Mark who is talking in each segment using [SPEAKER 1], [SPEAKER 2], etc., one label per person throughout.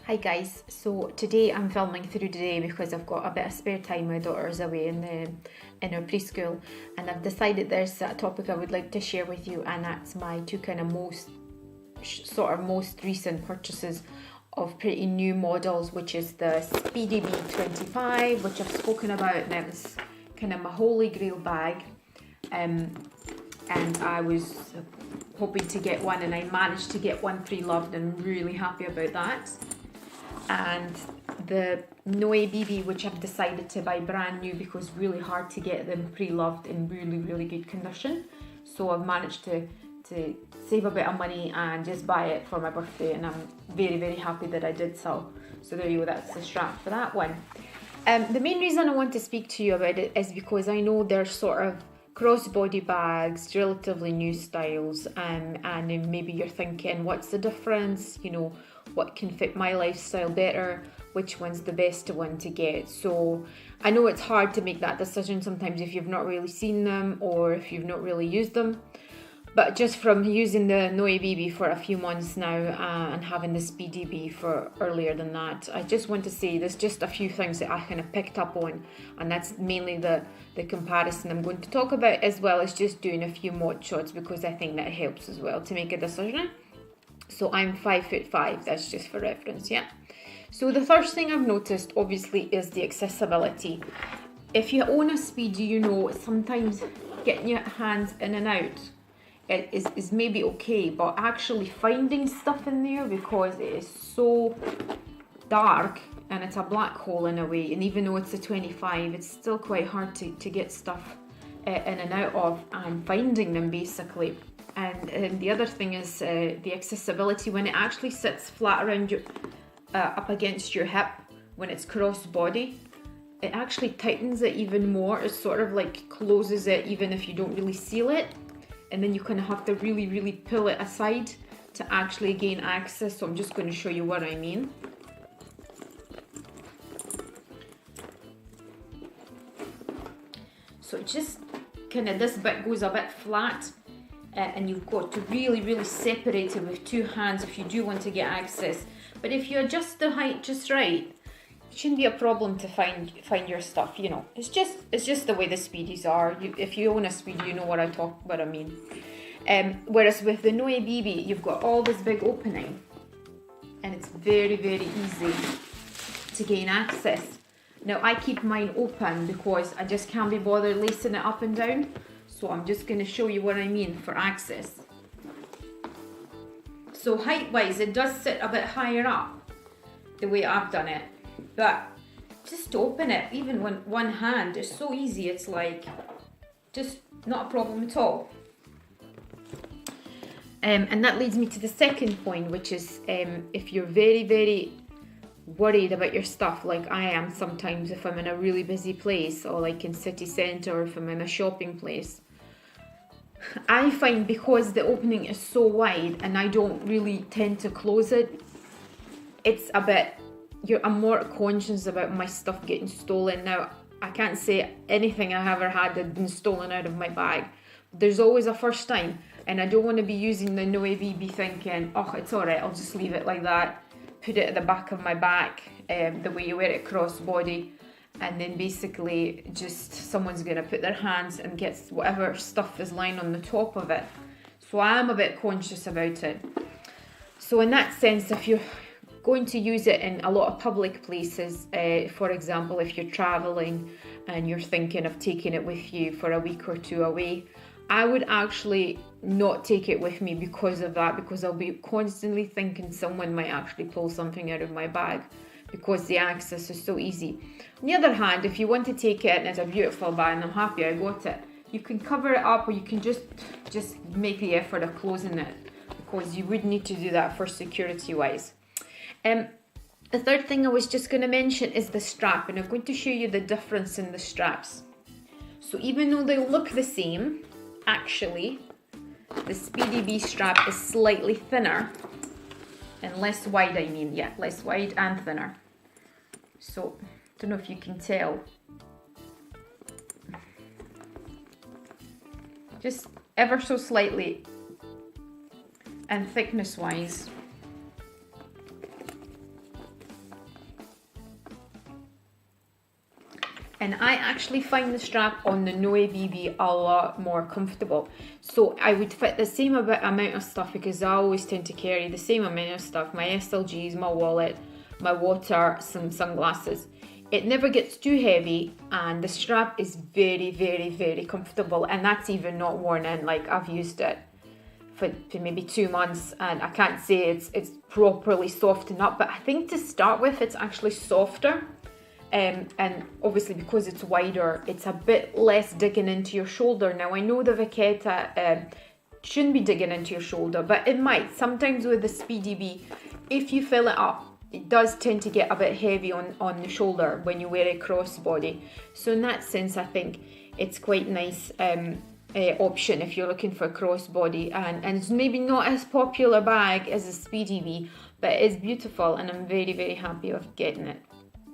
[SPEAKER 1] Hi guys, so today I'm filming through today because I've got a bit of spare time. My daughter's away in her preschool, and I've decided there's a topic I would like to share with you, and that's my two kind of most recent purchases of pretty new models, which is the Speedy b25, which I've spoken about, and it was kind of my holy grail bag, and I was hoping to get one, and I managed to get one pre-loved, and I'm really happy about that. And the Noe BB, which I've decided to buy brand new because really hard to get them pre-loved in really good condition. So I've managed to save a bit of money and just buy it for my birthday, and I'm very happy that I did so. So there you go, that's the strap for that one. The main reason I want to speak to you about it is because I know they're sort of crossbody bags, relatively new styles, and maybe you're thinking, what's the difference? You know, what can fit my lifestyle better? Which one's the best one to get? So I know it's hard to make that decision sometimes if you've not really seen them or if you've not really used them. But just from using the Noe BB for a few months now and having the Speedy B for earlier than that, I just want to say there's just a few things that I kind of picked up on, and that's mainly the comparison I'm going to talk about, as well as just doing a few mod shots because I think that helps as well to make a decision. So I'm 5'5", that's just for reference, yeah. So the first thing I've noticed obviously is the accessibility. If you own a Speedy, you know sometimes getting your hands in and out is maybe okay, but actually finding stuff in there, because it is so dark and it's a black hole in a way, and even though it's a 25, it's still quite hard to get stuff in and out of, and finding them basically. And the other thing is the accessibility. When it actually sits flat around you, up against your hip, when it's cross body, it actually tightens it even more. It sort of like closes it even if you don't really seal it, and then you kind of have to really pull it aside to actually gain access. So I'm just going to show you what I mean. So just kind of this bit goes a bit flat, and you've got to really separate it with two hands if you do want to get access. But if you adjust the height just right, it shouldn't be a problem to find your stuff. You know, it's just the way the Speedies are. If you own a Speedy, you know what I mean. Whereas with the Noe BB, you've got all this big opening, and it's very easy to gain access. Now I keep mine open because I just can't be bothered lacing it up and down. So I'm just going to show you what I mean for access. So height wise, it does sit a bit higher up the way I've done it, but just to open it, even with one hand, it's so easy. It's like just not a problem at all. And that leads me to the second point, which is if you're very worried about your stuff, like I am sometimes if I'm in a really busy place, or like in city centre, or if I'm in a shopping place, I find because the opening is so wide and I don't really tend to close it, it's a bit, I'm more conscious about my stuff getting stolen. Now I can't say anything I ever had had been stolen out of my bag. There's always a first time, and I don't want to be using the Noe BB thinking, oh, it's alright, I'll just leave it like that, put it at the back of my back, the way you wear it crossbody, and then basically just someone's going to put their hands and get whatever stuff is lying on the top of it. So I am a bit conscious about it. So in that sense, if you're going to use it in a lot of public places, for example, if you're traveling and you're thinking of taking it with you for a week or two away, I would actually not take it with me because of that, because I'll be constantly thinking someone might actually pull something out of my bag, because the access is so easy. On the other hand, if you want to take it and it's a beautiful bag and I'm happy I got it, you can cover it up, or you can just make the effort of closing it, because you would need to do that for security wise. The third thing I was just going to mention is the strap, and I'm going to show you the difference in the straps. So even though they look the same, actually the Speedy B strap is slightly thinner and less wide. Less wide and thinner. So don't know if you can tell, just ever so slightly, and thickness wise And I actually find the strap on the Noe BB a lot more comfortable. So I would fit the same amount of stuff, because I always tend to carry the same amount of stuff. My SLGs, my wallet, my water, some sunglasses. It never gets too heavy, and the strap is very, very, very comfortable. And that's even not worn in. Like, I've used it for maybe 2 months, and I can't say it's properly softened up, but I think to start with it's actually softer. And obviously because it's wider, it's a bit less digging into your shoulder. Now I know the Vachetta shouldn't be digging into your shoulder, but it might. Sometimes with the Speedy B, if you fill it up, it does tend to get a bit heavy on the shoulder when you wear a crossbody. So in that sense, I think it's quite nice option if you're looking for a crossbody, and it's maybe not as popular bag as a Speedy B, but it's beautiful, and I'm very, very happy of getting it.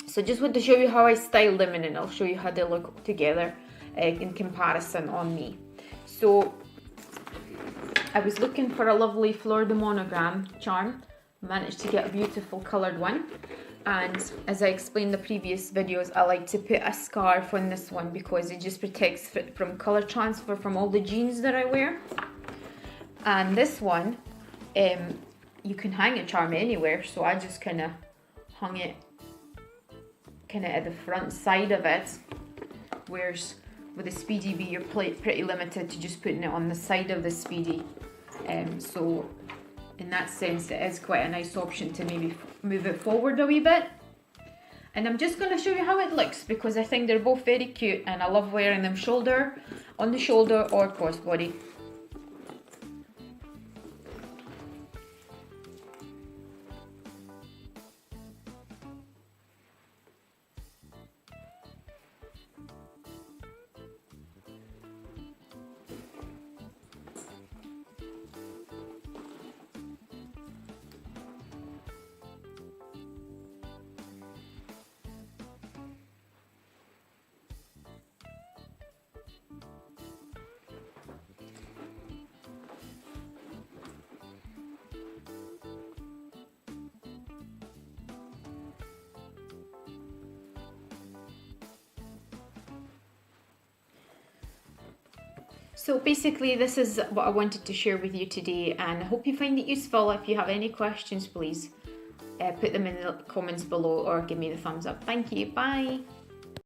[SPEAKER 1] So just want to show you how I styled them, and then I'll show you how they look together in comparison on me. So I was looking for a lovely Fleur de Monogram charm. Managed to get a beautiful coloured one. And as I explained in the previous videos, I like to put a scarf on this one because it just protects it from colour transfer from all the jeans that I wear. And this one, you can hang a charm anywhere, so I just kind of hung it kind of at the front side of it, whereas with the Speedy B you're pretty limited to just putting it on the side of the Speedy. So in that sense it is quite a nice option to maybe move it forward a wee bit. And I'm just going to show you how it looks, because I think they're both very cute and I love wearing them on the shoulder or crossbody. So basically this is what I wanted to share with you today, and I hope you find it useful. If you have any questions, please put them in the comments below or give me the thumbs up. Thank you, bye.